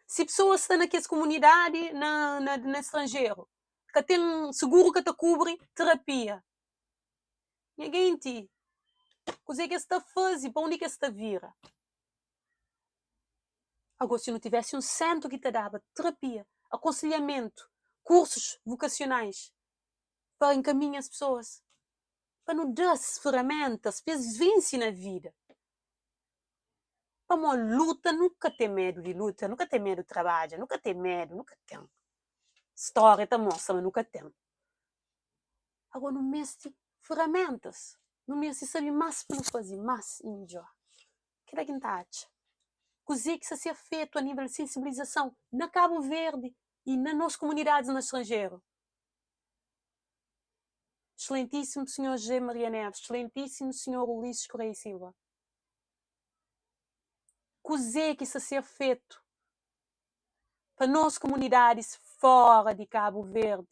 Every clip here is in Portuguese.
Se pessoas estão naquela comunidade, no estrangeiro, que tem seguro que te cobre terapia. Ninguém te. Coisa que está fazendo, para onde que está vira? Agora, se não tivesse um centro que te dava terapia, aconselhamento, cursos vocacionais para encaminhar as pessoas, para não dar ferramentas, para eles vencer na vida. Para uma luta, nunca tem medo de luta, nunca tem medo de trabalho, nunca tem medo, nunca tem. História está mostra, mas nunca tem. Agora, no mês de ferramentas, no mês de saber mais para não fazer, mais e melhor. Que é que está acha? Coisa que se é feito a nível de sensibilização na Cabo Verde e nas nossas comunidades no estrangeiro. Excelentíssimo senhor G. Maria Neves, excelentíssimo senhor Ulisses Correia Silva. Coisa que se é feito para nossas comunidades fora de Cabo Verde.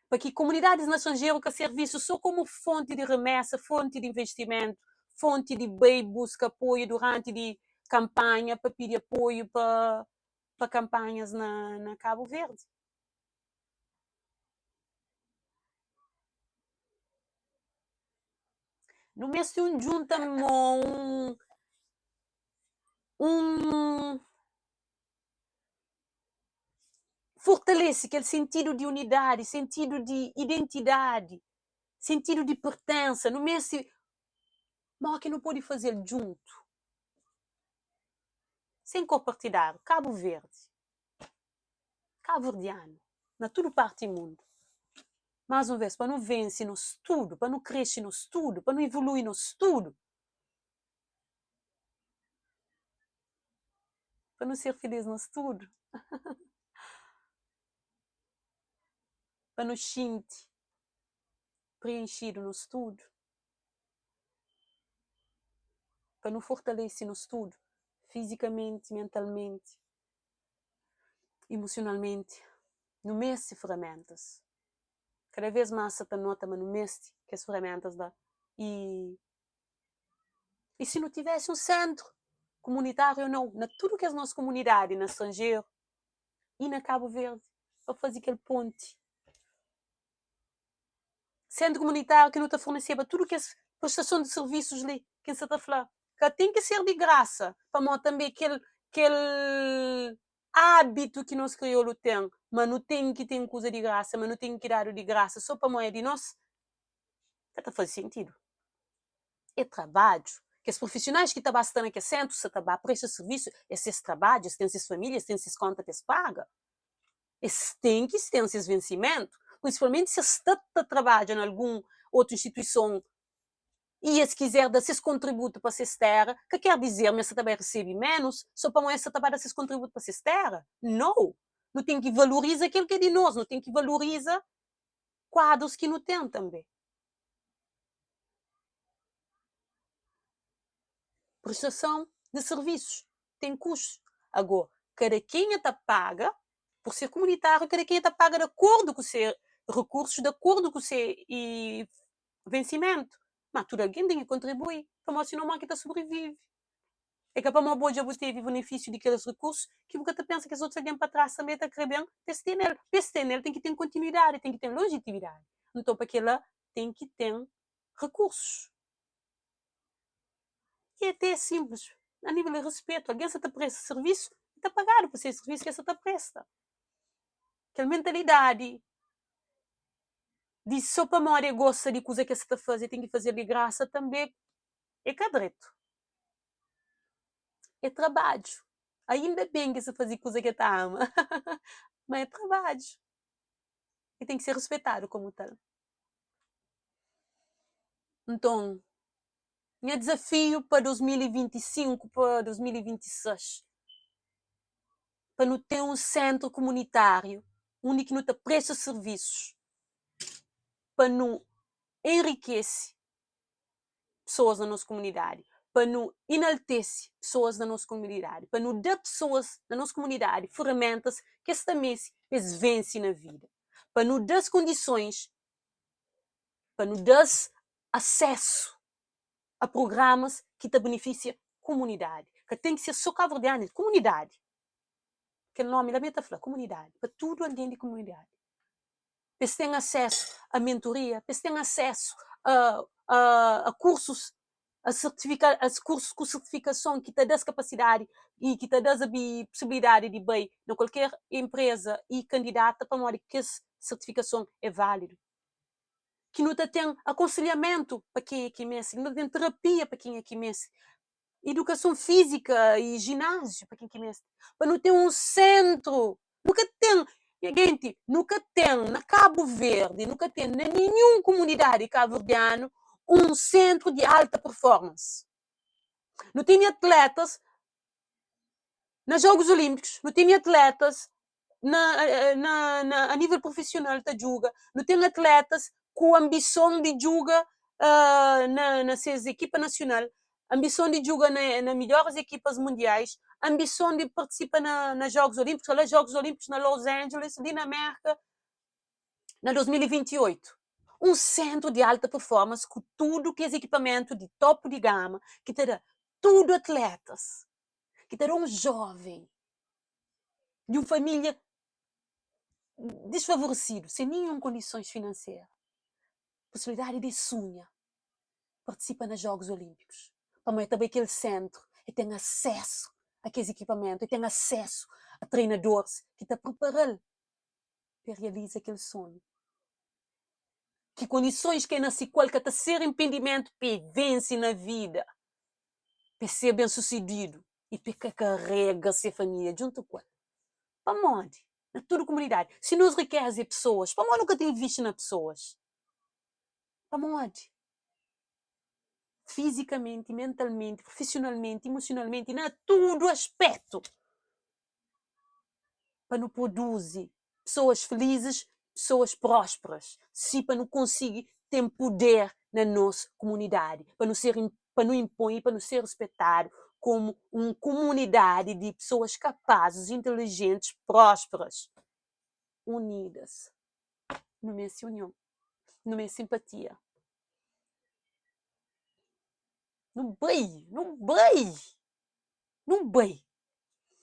Para que comunidades no estrangeiro que serviço só como fonte de remessa, fonte de investimento, fonte de bem busca apoio durante de campanha, para pedir apoio para campanhas na Cabo Verde. No mês de junta fortalece aquele sentido de unidade, sentido de identidade, sentido de pertença. No mês de mas que não pode fazer junto, sem compartilhar. Cabo Verde, Cabo Verdeano, na toda parte do mundo. Mais uma vez, para não vencer no estudo, para não crescer no estudo, para não evoluir no estudo, para não ser feliz no estudo, para não sentir preenchido no estudo, para não fortalecer no estudo, fisicamente, mentalmente, emocionalmente, no mês de ferramentas. Cada vez mais se nota, mas no mês que as ferramentas dá. E se não tivesse um centro comunitário ou não, na tudo que é a nossa comunidade, no estrangeiro e na Cabo Verde, para fazer aquele ponte. Centro comunitário que não te fornecia tudo que é prestação de serviços ali, que você está a falar. Que tem que ser de graça, para nós também aquele hábito que nós crioulos tem, mas não tem que ter coisa de graça, mas não tem que dar de graça, só para nós de nós, que está fazendo sentido. É trabalho. Que os profissionais que estão estando aqui centro, se trabalham por esse serviço, esses trabalhos, têm essas famílias, têm essas contas que se pagam. Eles têm que ter esses vencimentos. Principalmente se está trabalhando em alguma outra instituição e eles quiserem dar esses contributos para essas terras, que quer dizer, mas você também recebe menos, só para essa trabalhar esses contributos para essas terras? Não. Não tem que valorizar aquilo que é de nós, não tem que valorizar quadros que não tem também. Prestação de serviços tem custos. Agora, cada quem está paga, por ser comunitário, cada quem está paga de acordo com os seus recursos, de acordo com o seu vencimento. Mas toda alguém tem que contribuir, para mostrar que está sobrevive. É que para uma boa já você teve benefício daqueles recursos, que você pensa que as outras alguém para trás também está a querer bem, teste nele. Teste nele tem que ter continuidade, tem que ter legitimidade. Então, para aquela tem que ter recursos. E é até simples. A nível de respeito, alguém se te presta serviço, está pagado por esse serviço que você te presta. Aquela mentalidade de só para a gosta de coisa que você está fazendo, tem que fazer de graça também, é cadreto. É trabalho. Ainda bem que você faz coisa que você ama. Mas é trabalho. E tem que ser respeitado como tal. Então, meu desafio para 2025, para 2026, para não ter um centro comunitário onde não te presta serviços, para não enriquecer pessoas da nossa comunidade, para não enaltecer pessoas da nossa comunidade, para não dar pessoas da nossa comunidade ferramentas que esta mês eles vencem na vida, para não dar condições, para não dar acesso a programas que te beneficiam a comunidade, que tem que ser só cabo-verdiano, comunidade. aquele nome, ela meta fala, comunidade, para tudo alguém de comunidade. Eles têm acesso à mentoria, eles têm acesso a cursos, a cursos com certificação que te dá capacidade e que te dá a possibilidade de bem em qualquer empresa e candidata para mostrar que essa certificação é válida. Que não tem aconselhamento para quem é que mexe, não tem terapia para quem é que mexe, educação física e ginásio para quem é que mexe, para não ter um centro, nunca tem. Gente, nunca tem na Cabo Verde, nunca tem em nenhuma comunidade cabo-verdiana um centro de alta performance. Não tem atletas nos Jogos Olímpicos, não tem atletas a nível profissional da juga, não tem atletas com ambição de juga nas equipas nacional, ambição de jogar nas melhores equipas mundiais, ambição de participar nos Jogos Olímpicos, os Jogos Olímpicos na Los Angeles, Dinamarca, na 2028. Um centro de alta performance com tudo que é equipamento de topo de gama, que terá tudo atletas, que terá um jovem de uma família desfavorecido, sem nenhuma condições financeiras, possibilidade de sonhar, participa nos Jogos Olímpicos. Para também aquele centro e tem acesso a aqueles equipamentos, e tem acesso a treinadores que te preparam para realizar aquele sonho. Que condições que nasce qualquer terceiro impedimento para vence na vida, para ser bem sucedido e para carrega a família junto com ele. Para onde? Na toda a comunidade. Se nos requer pessoas, para onde nunca tenho visto nas pessoas? Para onde? Fisicamente, mentalmente, profissionalmente, emocionalmente, em todo aspecto. Para não produzir pessoas felizes, pessoas prósperas. Se para não conseguir ter poder na nossa comunidade. Para não impor e para não ser respeitado como uma comunidade de pessoas capazes, inteligentes, prósperas, unidas. Numa união, numa simpatia. Não bem.